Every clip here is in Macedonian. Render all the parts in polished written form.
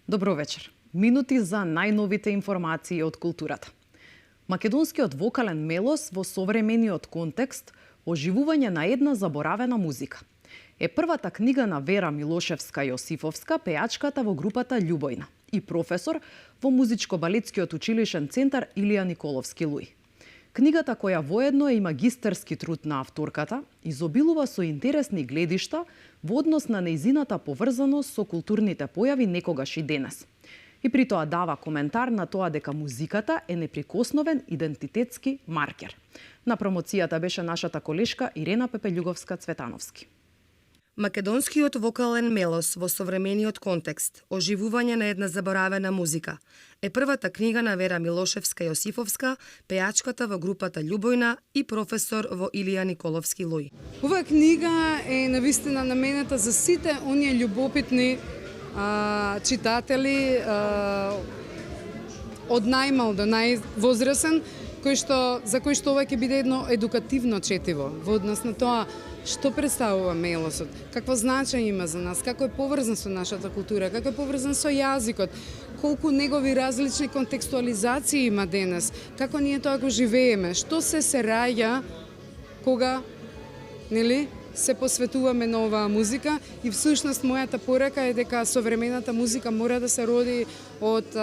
Добро вечер. Минути за најновите информации од културата. Македонскиот вокален мелос во современиот контекст, оживување на една заборавена музика. Е првата книга на Вера Милошевска-Јосифовска, пејачката во групата Љубојна, и професор во Музичко-балетскиот училишен центар Илија Николовски Луј. Книгата, која воедно е и магистерски труд на авторката, изобилува со интересни гледишта во однос на нејзината поврзаност со културните појави некогаш и денес. И при тоа дава коментар на тоа дека музиката е неприкосновен идентитетски маркер. На промоцијата беше нашата колешка Ирена Пепелјуговска-Цветановски. Македонскиот вокален мелос во современиот контекст, оживување на една заборавена музика, е првата книга на Вера Милошевска-Јосифовска, пејачката во групата Љубојна и професор во Илија Николовски Луј. Оваа книга е навистина наменета за сите оние љубопитни читатели од најмал до највозрасен, за кој што ова ќе биде едно едукативно четиво во однос на тоа што представува мелосот, какво значење има за нас, како е поврзан со нашата култура, како е поврзан со јазикот, колку негови различни контекстуализации има денес, како ние тоа го живееме, што се раѓа кога, се посветуваме на оваа музика, и всушност мојата порака е дека современата музика мора да се роди од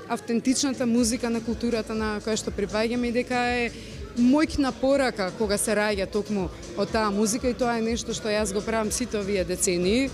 автентичната музика на културата на која што припаѓаме, и дека е мојна порака кога се раѓа токму од таа музика, и тоа е нешто што јас го правам сите овие децении.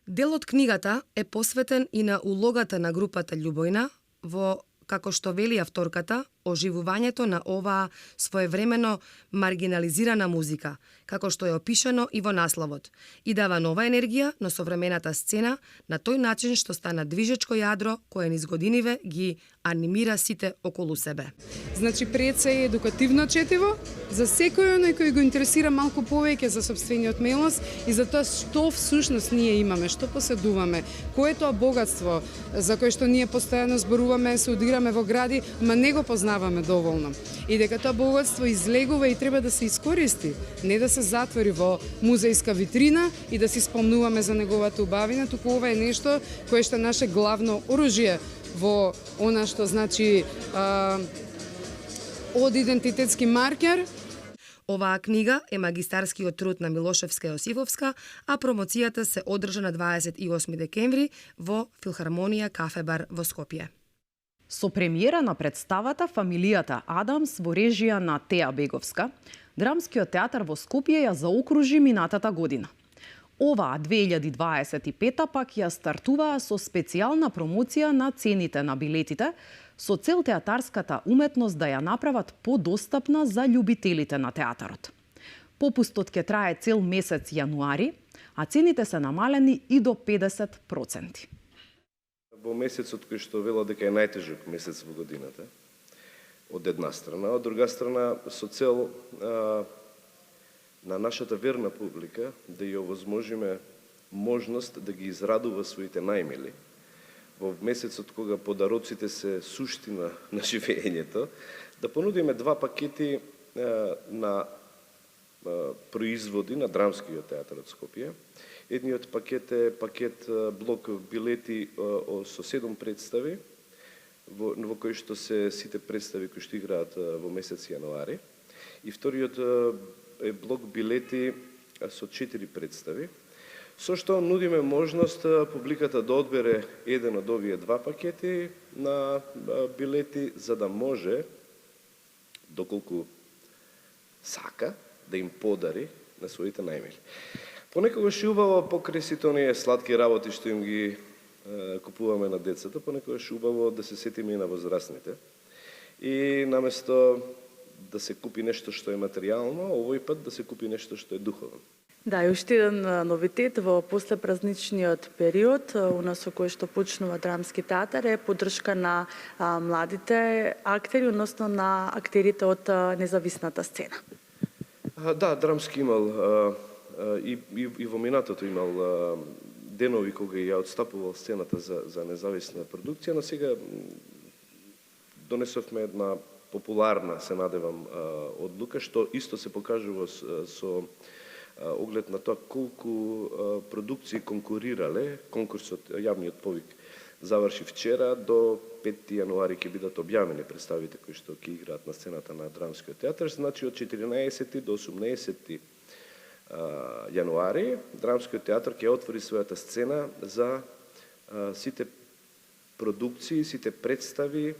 Дел од книгата е посветен и на улогата на групата Љубојна во, како што вели авторката, оживувањето на оваа своевремено маргинализирана музика, како што е опишано и во насловот, и дава нова енергија на современата сцена на тој начин што стана движечко јадро кое низ годиниве ги анимира сите околу себе. Значи, пред се е едукативно четиво за секој оној кој го интересира малку повеќе за сопствениот мелос и за тоа што всушност ние имаме, што поседуваме, кое е тоа богатство за кое што ние постојано зборуваме, се удираме во гради, ама не го познаваме доволно. И дека тоа богатство излегува и треба да се искористи, не да се затвори во музејска витрина и да си спомнуваме за неговата убавина, туку ова е нешто кое што е наше главно оружје во она што значи од идентитетски маркер. Оваа книга е магистарскиот труд на Милошевска-Јосифовска, а промоцијата се одржа на 28 декември во Филхармонија Кафе бар во Скопје. Со премиера на представата Фамилијата Адамс во режија на Теа Беговска, Драмскиот театар во Скопје ја заокружи минатата година. Оваа 2025 пак ја стартуваа со специјална промоција на цените на билетите, со цел театарската уметност да ја направат подостапна за љубителите на театарот. Попустот ќе трае цел месец јануари, а цените се намалени и до 50%. Во месецот кој што вела дека е најтежок месец во годината, од една страна, од друга страна со цел на нашата верна публика да ја овозможиме можност да ги израдува своите најмили. Во месецот кога подароците се суштина на живеењето, да понудиме два пакети на производи на Драмскиот театар од Скопје. Едниот пакет е пакет блок билети со 7 представи, во кои што се сите представи кои што играат во месец јануари. И вториот е блок билети со 4 представи, со што нудиме можност публиката да одбере еден од овие два пакети на билети, за да може, доколку сака, да им подари на своите најмили. Понекогаш е убаво покрај сите оние сладки работи што им ги купуваме на децата, понекогаш е убаво да се сетиме и на возрастните. И наместо да се купи нешто што е материјално, овој пат да се купи нешто што е духовно. Да, и уште еден новитет во послепразничниот период, у нас со кој што почнува Драмски театар, е поддршка на младите актери, односно на актерите од независната сцена. Да, Драмски имал и во минатото имал денови кога ја отстапувал сцената за независна продукција, но сега донесовме една популарна, се надевам, одлука, што исто се покажува со оглед на тоа колку продукции конкурирале, конкурсот, јавниот повик заврши вчера, до 5 јануари ќе бидат објавени представите кои што ќе играат на сцената на Драмскиот театар. Значи од 14 до 18 јануари Драмскиот театар ќе отвори својата сцена за сите продукции, сите представи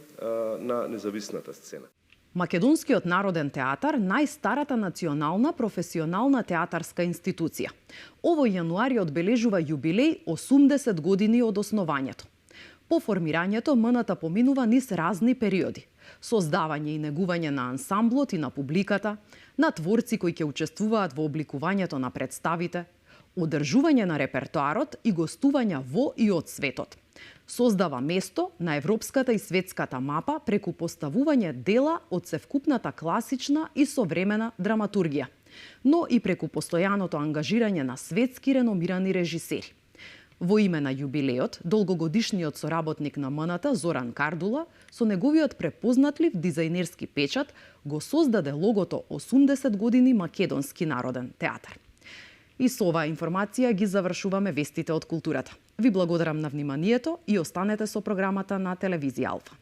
на независната сцена. Македонскиот народен театар, најстарата национална професионална театарска институција. Овој јануари одбележува јубилеј 80 години од основањето. По формирањето МНТ поминува низ разни периоди. Создавање и негување на ансамблот и на публиката, на творци кои ќе учествуваат во обликувањето на представите, одржување на репертоарот и гостувања во и од светот. Создава место на европската и светската мапа преку поставување дела од севкупната класична и современа драматургија, но и преку постојаното ангажирање на светски реномирани режисери. Во име на јубилеот, долгогодишниот соработник на МНТ Зоран Кардула со неговиот препознатлив дизајнерски печат го создаде логото 80 години Македонски народен театар. И со оваа информација ги завршуваме вестите од културата. Ви благодарам на вниманието и останете со програмата на телевизија Алфа.